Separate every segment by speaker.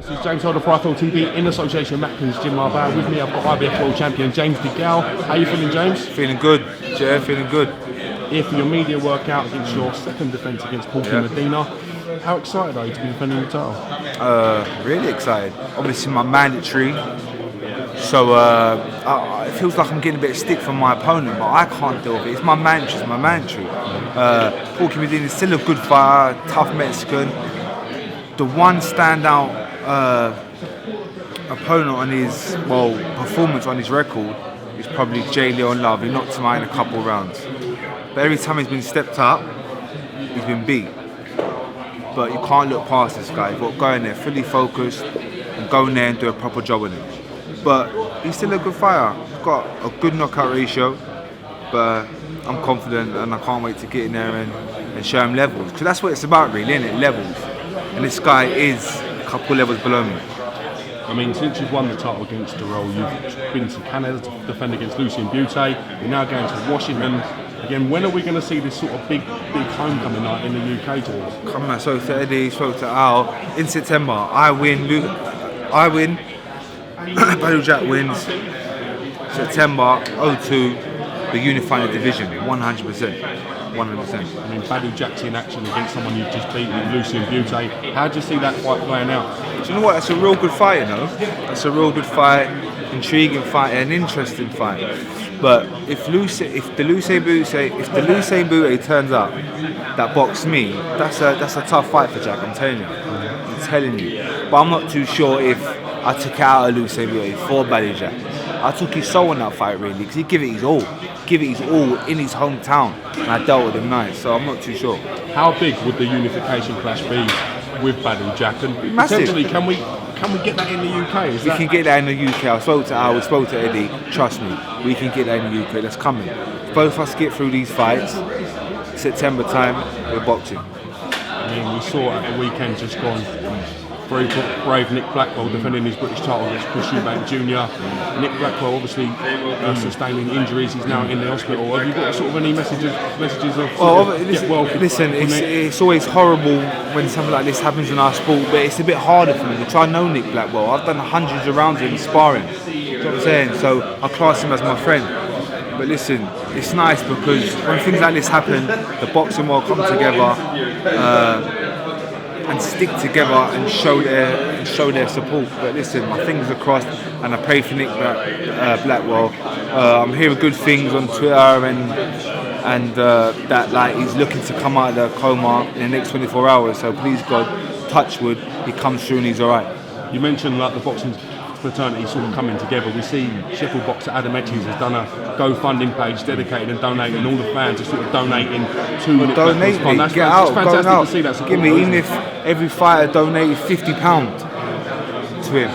Speaker 1: This is James Holder, Pride TV, in association with Macklin's Gym Marbella. With me, I've got IBF World Champion James DeGALE. How are you feeling, James?
Speaker 2: Feeling good, Jay, feeling good.
Speaker 1: Here for your media workout against your second defence against PORKY Medina. How excited are you to be defending the title?
Speaker 2: Really excited. Obviously my mandatory, so it feels like I'm getting a bit of stick from my opponent, but I can't deal with it. It's my mandatory, PORKY Medina is still a good fighter, tough Mexican. The one standout opponent on his, performance on his record is probably J. Leon Love. He knocked him out in a couple of rounds. But every time he's been stepped up, he's been beat. But you can't look past this guy. You've got to go in there fully focused and go in there and do a proper job on him. But he's still a good fighter. He's got a good knockout ratio. But I'm confident and I can't wait to get in there and show him levels. Because that's what it's about really, isn't it? Levels. And this guy is a couple levels below me.
Speaker 1: I mean, since you've won the title against DeGALE, you've been to Canada to defend against Lucien Butte. You're now going to Washington. Again, when are we going to see this sort of big homecoming night in the UK tours?
Speaker 2: Come on, I spoke to Eddie, spoke to Al. In September, I win, BADOU Jack wins. September 02, the unified division, 100%. 100%.
Speaker 1: I mean, BADOU Jack's in action against someone you've just beaten, Lucien Butte. How do you see that fight playing out?
Speaker 2: Do you know what? That's a real good fight, you know. That's a real good fight, intriguing fight, an interesting fight. But if the Lucien Butte turns up that boxed me, that's a tough fight for Jack. I'm telling you. But I'm not too sure if I took it out of Lucien Butte for BADOU Jack. I took his soul in that fight really, because he give it his all in his hometown, and I dealt with him nice. So I'm not too sure.
Speaker 1: How big would the unification clash be with BADOU Jack? And
Speaker 2: massive.
Speaker 1: Potentially, can we get that in the UK?
Speaker 2: We can get that in the UK. I spoke to Al, we spoke to Eddie. Trust me, we can get that in the UK. That's coming. Both of us get through these fights. September time, we're boxing.
Speaker 1: I mean, we saw at the weekend just gone. Very brave Nick Blackwell defending his British title against Chris Eubank Jr. Nick Blackwell obviously sustaining injuries. He's now in the hospital. Have you got sort of any messages of
Speaker 2: listen, it's always horrible when something like this happens in our sport, but it's a bit harder for me. I know Nick Blackwell. I've done hundreds of rounds with him sparring. You know what I'm saying? So I class him as my friend. But listen, it's nice because when things like this happen, the boxing world come together. And stick together and show their support. But listen, my fingers are crossed, and I pray for Nick Blackwell. I'm hearing good things on Twitter, and that like he's looking to come out of the coma in the next 24 hours. So please God, touch wood, he comes through and he's all right.
Speaker 1: You mentioned like the boxing fraternity sort of coming together. We see Sheffield boxer Adam Etches has done a GoFundMe page dedicated and donating, and all the fans are sort of donating to Nick Blackwell's fund. That's fantastic to see that support.
Speaker 2: Give me, even if every fighter donated £50 to him.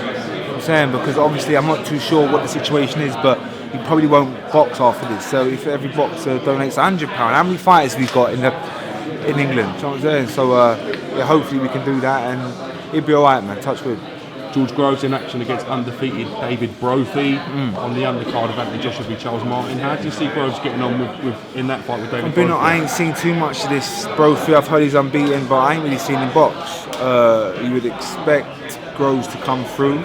Speaker 2: I'm saying, because obviously I'm not too sure what the situation is, but he probably won't box after this. So if every boxer donates £100, how many fighters have we got in England? You know what I'm saying? So hopefully we can do that, and he'll be all right, man. Touch wood.
Speaker 1: George Groves in action against undefeated David Brophy on the undercard of Anthony Joshua v Charles Martin. How do you see Groves getting on with in that fight with David Brophy?
Speaker 2: I ain't seen too much of this Brophy. I've heard he's unbeaten, but I ain't really seen him box. You would expect Groves to come through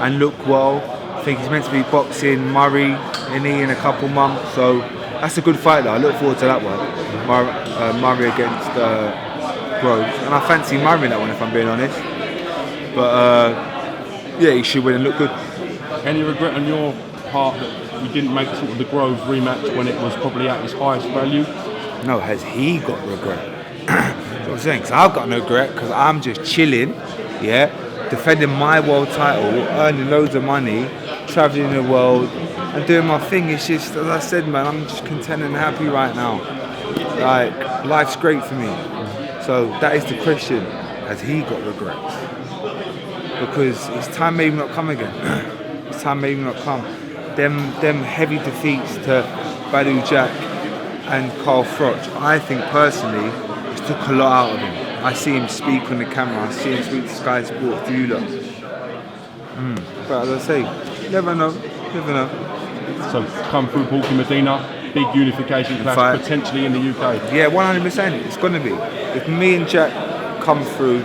Speaker 2: and look well. I think he's meant to be boxing Murray in a couple months, so that's a good fight though. I look forward to that one. Murray against Groves, and I fancy Murray in that one if I'm being honest. But yeah, he should win and look good.
Speaker 1: Any regret on your part that you didn't make sort of the Groves rematch when it was probably at its highest value?
Speaker 2: No, has he got regret? That's what I'm saying, because I've got no regret, because I'm just chilling, defending my world title, earning loads of money, travelling the world, and doing my thing. It's just, as I said, man, I'm just content and happy right now. Like, life's great for me. So that is the question, has he got regrets? Because his time may not come again. His time may not come. Them heavy defeats to BADOU Jack and Carl Froch, I think personally, it's took a lot out of him. I see him speak on the camera, I see him speak to Sky Sports, to you lot. But as I say, never know.
Speaker 1: So come through PORKY Medina, big unification clash potentially in the UK.
Speaker 2: Yeah, 100%, it's going to be. If me and Jack come through,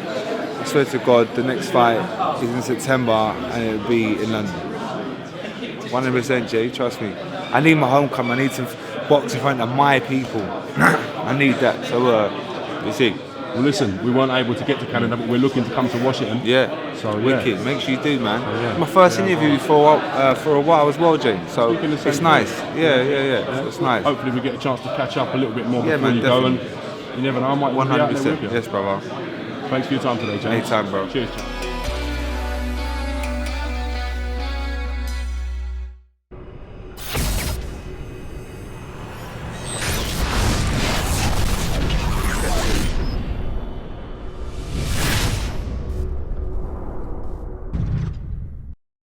Speaker 2: swear to God, the next fight is in September and it'll be in London. 100%, Jay, trust me. I need my homecoming. I need to box in front of my people. I need that. So, you see.
Speaker 1: Well, listen, we weren't able to get to Canada, but we're looking to come to Washington.
Speaker 2: Yeah.
Speaker 1: So
Speaker 2: wicked. Make sure you do, man.
Speaker 1: Yeah.
Speaker 2: My first interview for a while as well, James. So it's nice. Yeah. So it's nice.
Speaker 1: Hopefully, we get a chance to catch up a little bit more before
Speaker 2: man,
Speaker 1: you
Speaker 2: definitely.
Speaker 1: go. And you never know, I might be out there with
Speaker 2: 100%.
Speaker 1: you.
Speaker 2: Yes, brother.
Speaker 1: Thanks for your time today, James.
Speaker 2: Anytime, bro.
Speaker 1: Cheers, James.